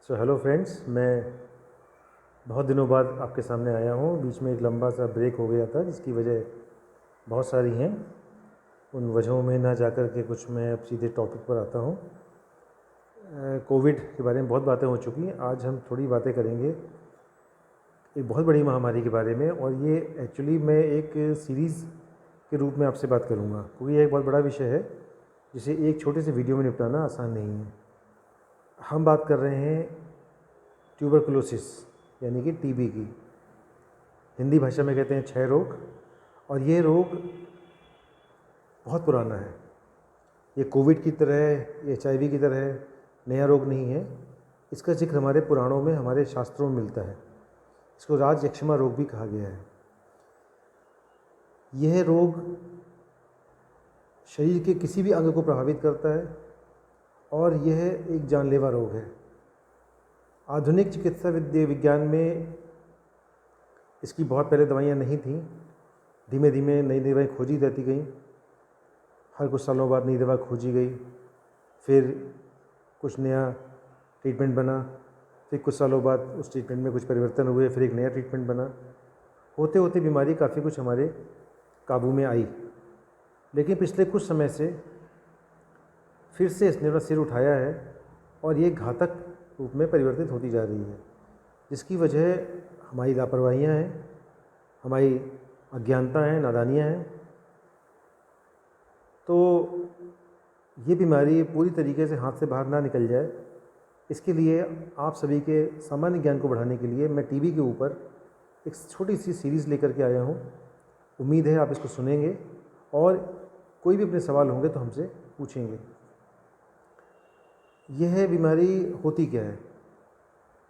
Hello friends, मैं बहुत दिनों बाद आपके सामने आया हूँ। बीच में एक लंबा सा ब्रेक हो गया था जिसकी वजह बहुत सारी हैं। उन वजहों में ना जाकर के कुछ मैं अब सीधे टॉपिक पर आता हूँ। कोविड के बारे में बहुत बातें हो चुकी हैं। आज हम थोड़ी बातें करेंगे एक बहुत बड़ी महामारी के बारे में, और ये एक्चुअली मैं एक सीरीज़ के रूप में आपसे बात करूँगा, क्योंकि ये एक बहुत बड़ा विषय है जिसे एक छोटे से वीडियो में निपटाना आसान नहीं है। हम बात कर रहे हैं ट्यूबरकुलोसिस यानी कि टीबी की। हिंदी भाषा में कहते हैं क्षय रोग, और ये रोग बहुत पुराना है। ये कोविड की तरह, HIV की तरह नया रोग नहीं है। इसका जिक्र हमारे पुराणों में, हमारे शास्त्रों में मिलता है। इसको राज यक्षमा रोग भी कहा गया है। यह रोग शरीर के किसी भी अंग को प्रभावित करता है और यह एक जानलेवा रोग है। आधुनिक चिकित्सा विज्ञान में इसकी बहुत पहले दवाइयाँ नहीं थीं। धीमे धीमे नई दवाएँ खोजी जाती गईं। हर कुछ सालों बाद नई दवा खोजी गई, फिर कुछ नया ट्रीटमेंट बना, फिर कुछ सालों बाद उस ट्रीटमेंट में कुछ परिवर्तन हुए, फिर एक नया ट्रीटमेंट बना। होते होते बीमारी काफ़ी कुछ हमारे काबू में आई। लेकिन पिछले कुछ समय से फिर से इसने अपना सिर उठाया है और ये घातक रूप में परिवर्तित होती जा रही है, जिसकी वजह हमारी लापरवाहियाँ हैं, हमारी अज्ञानता है, नादानियाँ हैं। तो ये बीमारी पूरी तरीके से हाथ से बाहर ना निकल जाए, इसके लिए आप सभी के सामान्य ज्ञान को बढ़ाने के लिए मैं टीबी के ऊपर एक छोटी सी सीरीज़ लेकर के आया हूँ। उम्मीद है आप इसको सुनेंगे और कोई भी अपने सवाल होंगे तो हमसे पूछेंगे। यह बीमारी होती क्या है?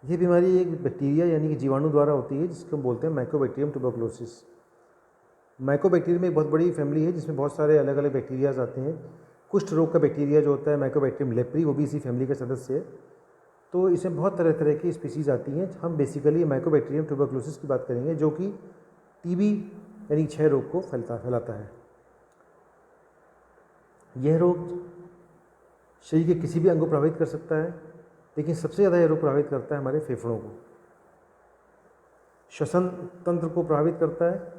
यह बीमारी एक बैक्टीरिया यानी कि जीवाणु द्वारा होती है, जिसको हम बोलते हैं माइकोबैक्टीरियम ट्यूबरकुलोसिस। माइकोबैक्टीरियम में एक बहुत बड़ी फैमिली है जिसमें बहुत सारे अलग अलग बैक्टीरियाज आते हैं। कुष्ठ रोग का बैक्टीरिया जो होता है माइकोबैक्टीरियम लेप्री, वो भी इसी फैमिली का सदस्य है। तो इसमें बहुत तरह तरह की स्पीसीज़ आती हैं। हम बेसिकली माइकोबैक्टीरियम ट्यूबरकुलोसिस की बात करेंगे, जो कि टीबी यानी क्षय रोग को फैलाता है। यह रोग शरीर के किसी भी अंग को प्रभावित कर सकता है, लेकिन सबसे ज़्यादा यह रोग प्रभावित करता है हमारे फेफड़ों को, श्वसन तंत्र को प्रभावित करता है।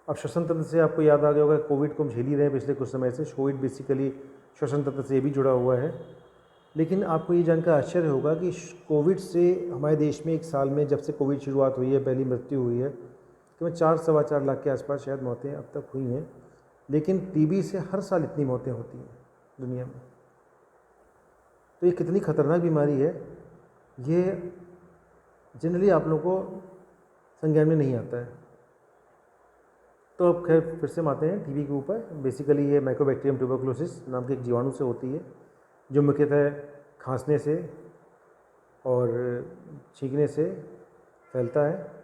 अब श्वसन तंत्र से आपको याद आ गया होगा, कोविड को हम झेल ही रहे हैं पिछले कुछ समय से। कोविड बेसिकली श्वसन तंत्र से भी जुड़ा हुआ है। लेकिन आपको ये जानकर आश्चर्य होगा कि कोविड से हमारे देश में एक साल में, जब से कोविड शुरुआत हुई है, पहली मृत्यु हुई है, तो 4-4.25 लाख के आसपास शायद मौतें अब तक हुई हैं। लेकिन टीबी से हर साल इतनी मौतें होती हैं दुनिया में। तो ये कितनी खतरनाक बीमारी है, ये जनरली आप लोगों को संज्ञान में नहीं आता है। तो अब खैर फिर से आते हैं टीबी के ऊपर। बेसिकली ये माइकोबैक्टीरियम ट्यूबरकुलोसिस नाम के एक जीवाणु से होती है, जो मुख्यतः खांसने से और छींकने से फैलता है।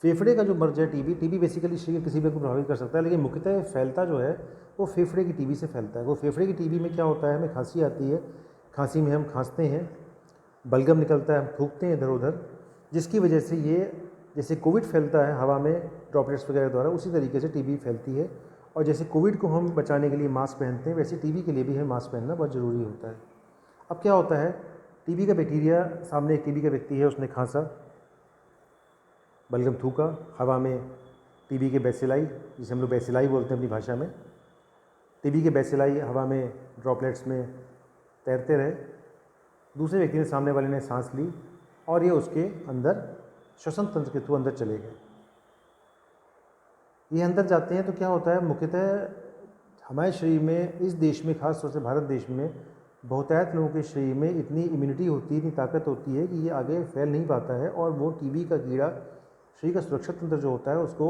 फेफड़े का जो मर्ज है टीबी बेसिकली शरीर किसी भी को प्रभावित कर सकता है, लेकिन मुख्यतः फैलता जो है वो फेफड़े की टीबी से फैलता है। वो फेफड़े की टीबी में क्या होता है, हमें खांसी आती है, खांसी में हम खांसते हैं, बलगम निकलता है, हम थूकते हैं इधर उधर, जिसकी वजह से ये, जैसे कोविड फैलता है हवा में ड्रॉपलेट्स वगैरह द्वारा, उसी तरीके से टीबी फैलती है। और जैसे कोविड को हम बचाने के लिए मास्क पहनते हैं, वैसे टीबी के लिए भी हमें मास्क पहनना बहुत ज़रूरी होता है। अब क्या होता है, टीबी का बैक्टीरिया, सामने एक टीबी का व्यक्ति है, उसने खांसा, बलगम थूका, हवा में टीबी के बैसिलाई, जिसे हम लोग बैसिलाई बोलते हैं अपनी भाषा में, टीबी के बैसिलाई हवा में ड्रॉपलेट्स में तैरते रहे। दूसरे व्यक्ति ने, सामने वाले ने सांस ली और ये उसके अंदर श्वसन तंत्र के थ्रू अंदर चले गए। ये अंदर जाते हैं तो क्या होता है, मुख्यतः हमारे शरीर में, इस देश में, खास तौर से भारत देश में, बहुतायत लोगों के शरीर में इतनी इम्यूनिटी होती है, इतनी ताकत होती है कि ये आगे फैल नहीं पाता है, और वो टीबी का कीड़ा शरीर का सुरक्षा तंत्र जो होता है उसको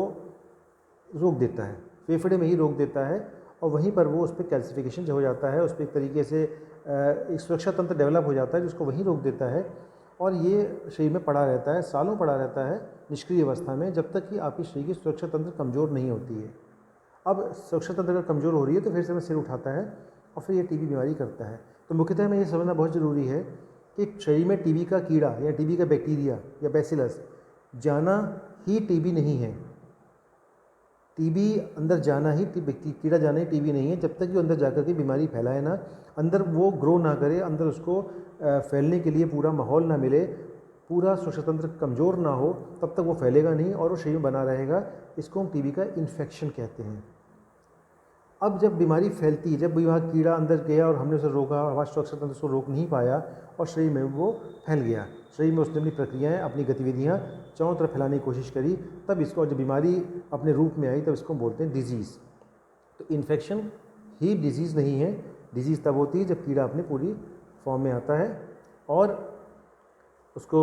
रोक देता है, फेफड़े में ही रोक देता है, और वहीं पर वो उस पर कैल्सिफिकेशन जो हो जाता है, उस पर एक तरीके से एक सुरक्षा तंत्र डेवलप हो जाता है जिसको वहीं रोक देता है, और ये शरीर में पड़ा रहता है, सालों पड़ा रहता है निष्क्रिय अवस्था में, जब तक कि आपकी शरीर की सुरक्षा तंत्र कमज़ोर नहीं होती है। अब सुरक्षा तंत्र अगर कमज़ोर हो रही है तो फिर से हमें सिर उठाता है और फिर ये टीबी बीमारी करता है। तो मुख्यतः हमें ये समझना बहुत ज़रूरी है कि शरीर में टीबी का कीड़ा या टीबी का बैक्टीरिया या बैसिलस जाना ही टीबी नहीं है। टीबी अंदर जाना ही कीड़ा जाना ही टीबी नहीं है, जब तक वो अंदर जाकर के बीमारी फैलाए ना, अंदर वो ग्रो ना करे, अंदर उसको फैलने के लिए पूरा माहौल ना मिले, पूरा श्वसन तंत्र कमज़ोर ना हो, तब तक वो फैलेगा नहीं और वो शरीर में बना रहेगा। इसको हम टीबी का इन्फेक्शन कहते हैं। अब जब बीमारी फैलती है, जब वहाँ कीड़ा अंदर गया और हमने उसे रोका, हमारा श्वसन तंत्र उसको रोक नहीं पाया और शरीर में वो फैल गया, शरीर में उसने अपनी प्रक्रियाएं, अपनी गतिविधियां चारों तरफ फैलाने की कोशिश करी, तब इसको जब बीमारी अपने रूप में आई तब इसको बोलते हैं डिजीज़। तो इन्फेक्शन ही डिजीज़ नहीं है। डिजीज़ तब होती है जब कीड़ा अपनी पूरी फॉर्म में आता है। और उसको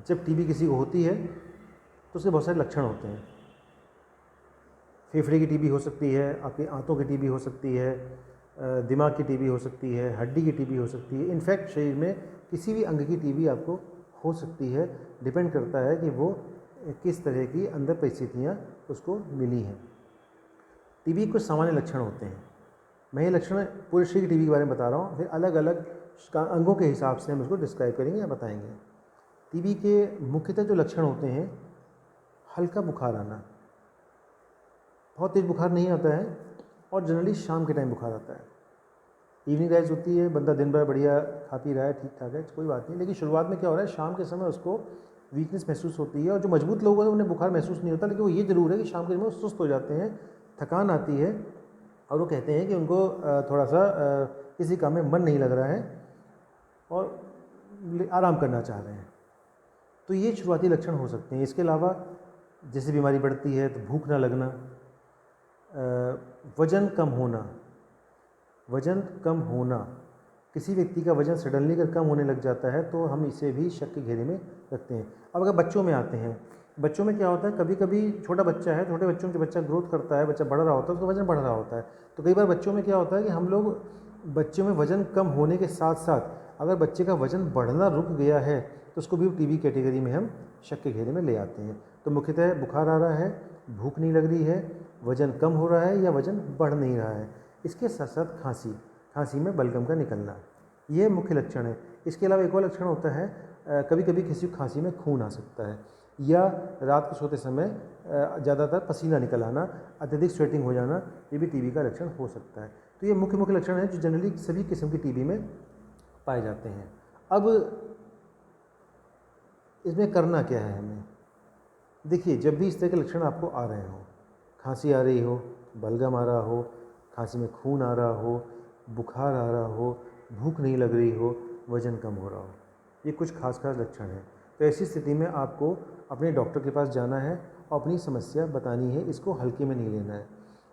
जब टीबी किसी को होती है तो उसके बहुत सारे लक्षण होते हैं। फेफड़े की टीबी हो सकती है, आपकी आंतों की टीबी हो सकती है, दिमाग की टीबी हो सकती है, हड्डी की टीबी हो सकती है। इनफैक्ट शरीर में किसी भी अंग की टीबी आपको हो सकती है। डिपेंड करता है कि वो किस तरह की अंदर परिस्थितियाँ उसको मिली हैं। टीबी कुछ सामान्य लक्षण होते हैं। मैं ये लक्षण पूरे शरीर की टीबी के बारे में बता रहा हूँ, फिर अलग अलग अंगों के हिसाब से हम उसको डिस्क्राइब करेंगे या बताएंगे। टीबी के मुख्यतः जो लक्षण होते हैं, हल्का बुखार आना, बहुत तेज़ बुखार नहीं आता है, और जनरली शाम के टाइम बुखार आता है। इवनिंग राइज होती है, बंदा दिन भर बढ़िया खा पी रहा है, ठीक ठाक है, कोई बात नहीं, लेकिन शुरुआत में क्या हो रहा है, शाम के समय उसको वीकनेस महसूस होती है। और जो मजबूत लोग हैं उन्हें बुखार महसूस नहीं होता, लेकिन वो ये ज़रूर है कि शाम के समय वो सुस्त हो जाते हैं, थकान आती है, और वो कहते हैं कि उनको थोड़ा सा किसी काम में मन नहीं लग रहा है और आराम करना चाह रहे हैं। तो ये शुरुआती लक्षण हो सकते हैं। इसके अलावा जैसे बीमारी बढ़ती है तो भूख ना लगना, वज़न कम होना, वज़न कम होना, किसी व्यक्ति का वज़न सडनली अगर कम होने लग जाता है तो हम इसे भी शक के घेरे में रखते हैं। अब अगर बच्चों में आते हैं, बच्चों में क्या होता है, कभी कभी छोटा बच्चा है, छोटे बच्चों में जब बच्चा ग्रोथ करता है, बच्चा बढ़ रहा होता है, उसका वज़न बढ़ रहा होता है, तो कई बार बच्चों में क्या होता है कि हम लोग बच्चों में वज़न कम होने के साथ साथ अगर बच्चे का वज़न बढ़ना रुक गया है तो उसको भी टीबी कैटेगरी में हम शक के घेरे में ले आते हैं। तो मुख्यतः बुखार आ रहा है, भूख नहीं लग रही है, वज़न कम हो रहा है या वज़न बढ़ नहीं रहा है, इसके साथ साथ खांसी, खांसी में बलगम का निकलना, ये मुख्य लक्षण है। इसके अलावा एक और लक्षण होता है, कभी कभी किसी को खांसी में खून आ सकता है, या रात को सोते समय ज़्यादातर पसीना निकल आना, अत्यधिक स्वेटिंग हो जाना, ये भी टीबी का लक्षण हो सकता है। तो ये मुख्य मुख्य लक्षण हैं जो जनरली सभी किस्म की टीबी में पाए जाते हैं। अब इसमें करना क्या है हमें? देखिए, जब भी इस तरह के लक्षण आपको आ रहे हों, खांसी आ रही हो, बलगम आ रहा हो, खांसी में खून आ रहा हो, बुखार आ रहा हो, भूख नहीं लग रही हो, वज़न कम हो रहा हो, ये कुछ खास लक्षण हैं। तो ऐसी स्थिति में आपको अपने डॉक्टर के पास जाना है और अपनी समस्या बतानी है, इसको हल्के में नहीं लेना है।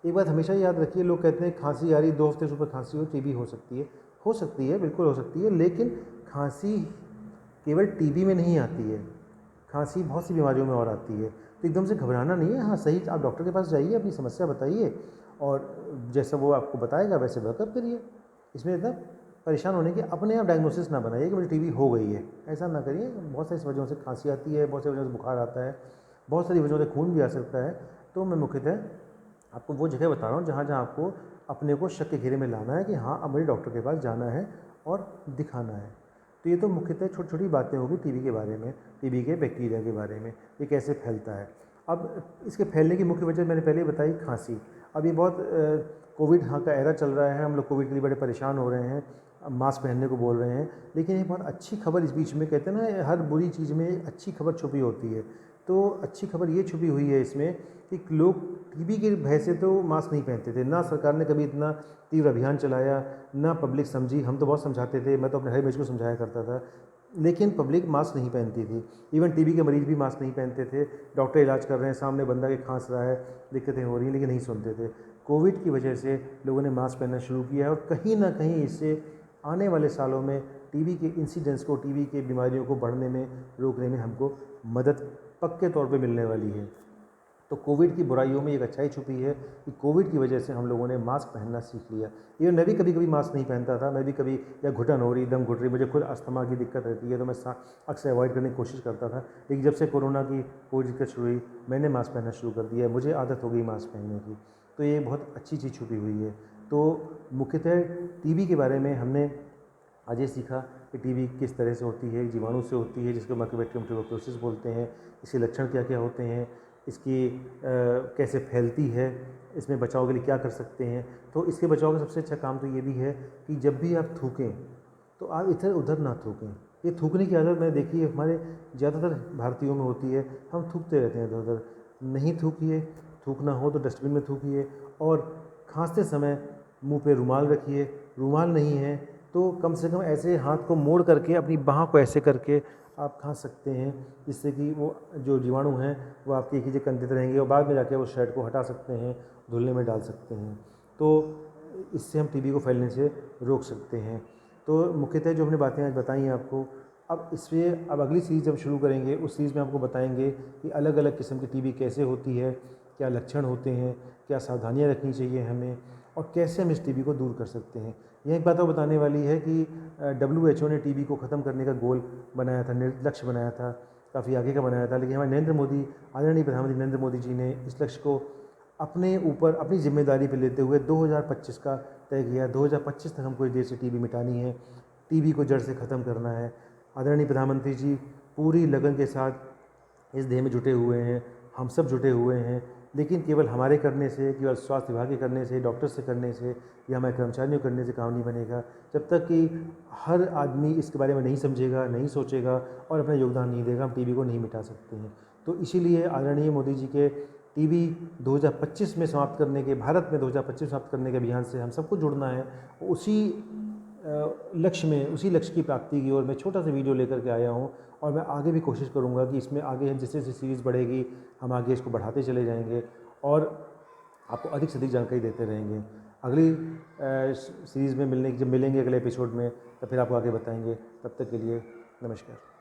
एक बात हमेशा याद रखिए, लोग कहते हैं खांसी आ रही, 2 हफ्ते से ऊपर खांसी हो, टीबी हो सकती है, बिल्कुल हो सकती है, लेकिन खांसी केवल टीबी में नहीं आती है, खांसी बहुत सी बीमारियों में और आती है। तो एकदम से घबराना नहीं है। हाँ, सही, आप डॉक्टर के पास जाइए, अपनी समस्या बताइए और जैसा वो आपको बताएगा वैसे वर्कअप करिए। इसमें इतना परेशान होने की अपने आप डायग्नोसिस ना बनाइए कि मुझे टीबी हो गई है, ऐसा ना करिए। बहुत सारी वजहों से खांसी आती है, बहुत सारी वजहों से बुखार आता है, बहुत सारी वजहों से खून भी आ सकता है। तो मैं मुख्यतः आपको वो जगह बता रहा हूँ जहाँ जहाँ आपको अपने को शक के घेरे में लाना है कि हाँ, अब मुझे डॉक्टर के पास जाना है और दिखाना है। तो ये तो मुख्यतः छोटी छोटी बातें होगी टीबी के बारे में, टीबी के बैक्टीरिया के बारे में, ये कैसे फैलता है। अब इसके फैलने की मुख्य वजह मैंने पहले ही बताई, खांसी। अब ये बहुत कोविड हाँ का एरा चल रहा है, हम लोग कोविड के लिए बड़े परेशान हो रहे हैं, मास्क पहनने को बोल रहे हैं, लेकिन ये बहुत अच्छी खबर इस बीच में, कहते हैं ना हर बुरी चीज़ में अच्छी खबर छुपी होती है। तो अच्छी खबर ये छुपी हुई है इसमें कि लोग टीबी के भय से तो मास्क नहीं पहनते थे, ना सरकार ने कभी इतना तीव्र अभियान चलाया, ना पब्लिक समझी। हम तो बहुत समझाते थे, मैं तो अपने हर बच्चे को समझाया करता था, लेकिन पब्लिक मास्क नहीं पहनती थी। इवन टीबी के मरीज़ भी मास्क नहीं पहनते थे। डॉक्टर इलाज कर रहे हैं, सामने बंदा के खांस रहा है, दिक्कतें हो रही हैं, लेकिन नहीं सुनते थे। कोविड की वजह से लोगों ने मास्क पहनना शुरू किया है और कहीं ना कहीं इससे आने वाले सालों में टीबी के इंसिडेंस को, टीबी के बीमारियों को बढ़ने में, रोकने में हमको मदद पक्के तौर पे मिलने वाली है। तो कोविड की बुराइयों में एक अच्छाई छुपी है कि कोविड की वजह से हम लोगों ने मास्क पहनना सीख लिया। ये मैं भी कभी कभी मास्क नहीं पहनता था, मैं भी कभी, या घुटन हो रही, दम घुट रही, मुझे खुद अस्थमा की दिक्कत रहती है, तो मैं अक्सर अवॉइड करने की कोशिश करता था। लेकिन जब से कोरोना की कोई दिक्कत शुरू हुई, मैंने मास्क पहनना शुरू कर दिया, मुझे आदत हो गई मास्क पहनने की। तो ये बहुत अच्छी चीज़ छुपी हुई है। तो मुख्यतः टीबी के बारे में हमने आज ये सीखा कि टीबी किस तरह से होती है, जीवाणु से होती है, जिसको माइकोबैक्टीरियम ट्यूबरकुलोसिस बोलते हैं, इसके लक्षण क्या क्या होते हैं, इसकी कैसे फैलती है, इसमें बचाव के लिए क्या कर सकते हैं। तो इसके बचाव का सबसे अच्छा काम तो ये भी है कि जब भी आप थूकें तो आप इधर उधर ना थूकें। ये थूकने की आदत मैंने देखी है हमारे ज़्यादातर भारतीयों में होती है, हम थूकते रहते हैं इधर उधर। नहीं थूकिए, थूकना हो तो डस्टबिन में थूकिए। और खांसते समय मुंह पे रुमाल रखिए, रुमाल नहीं है तो कम से कम ऐसे हाथ को मोड़ करके अपनी बाह को ऐसे करके आप खांस सकते हैं, जिससे कि वो जो जीवाणु हैं वो आपके एक ही जगह कंधित रहेंगे और बाद में जाके वो शर्ट को हटा सकते हैं, धुलने में डाल सकते हैं। तो इससे हम टीबी को फैलने से रोक सकते हैं। तो मुख्यतः जो हमने बातें आज बताई हैं आपको, अब अगली सीरीज़ जब शुरू करेंगे उस सीरीज़ में आपको बताएंगे कि अलग अलग किस्म की टीबी कैसे होती है, क्या लक्षण होते हैं, क्या सावधानियाँ रखनी चाहिए हमें, और कैसे हम इस टीबी को दूर कर सकते हैं। यह एक बात और बताने वाली है कि WHO ने टीबी को ख़त्म करने का गोल बनाया था, लक्ष्य बनाया था, काफ़ी आगे का बनाया था, लेकिन हमारे आदरणीय प्रधानमंत्री नरेंद्र मोदी जी ने इस लक्ष्य को अपने ऊपर अपनी जिम्मेदारी पर लेते हुए 2025 का तय किया। 2025 तक हमको इस देश से टीबी मिटानी है, टीबी को जड़ से ख़त्म करना है। आदरणीय प्रधानमंत्री जी पूरी लगन के साथ इस ध्येय में जुटे हुए हैं, हम सब जुटे हुए हैं। लेकिन केवल हमारे करने से, केवल स्वास्थ्य विभाग के करने से, डॉक्टर्स से करने से या हमारे कर्मचारियों के करने से काम नहीं बनेगा। जब तक कि हर आदमी इसके बारे में नहीं समझेगा, नहीं सोचेगा और अपना योगदान नहीं देगा, हम टीबी को नहीं मिटा सकते हैं। तो इसीलिए आदरणीय मोदी जी के टीबी 2025 में समाप्त करने के, भारत में 2025 समाप्त करने के अभियान से हम सबको जुड़ना है। उसी उसी लक्ष्य की प्राप्ति की ओर मैं छोटा सा वीडियो लेकर के आया हूँ, और मैं आगे भी कोशिश करूँगा कि इसमें आगे हम जैसे जैसे सीरीज़ बढ़ेगी हम आगे इसको बढ़ाते चले जाएंगे और आपको अधिक से अधिक जानकारी देते रहेंगे। अगली सीरीज़ में जब मिलेंगे अगले एपिसोड में, तब फिर आपको आगे बताएंगे। तब तक के लिए नमस्कार।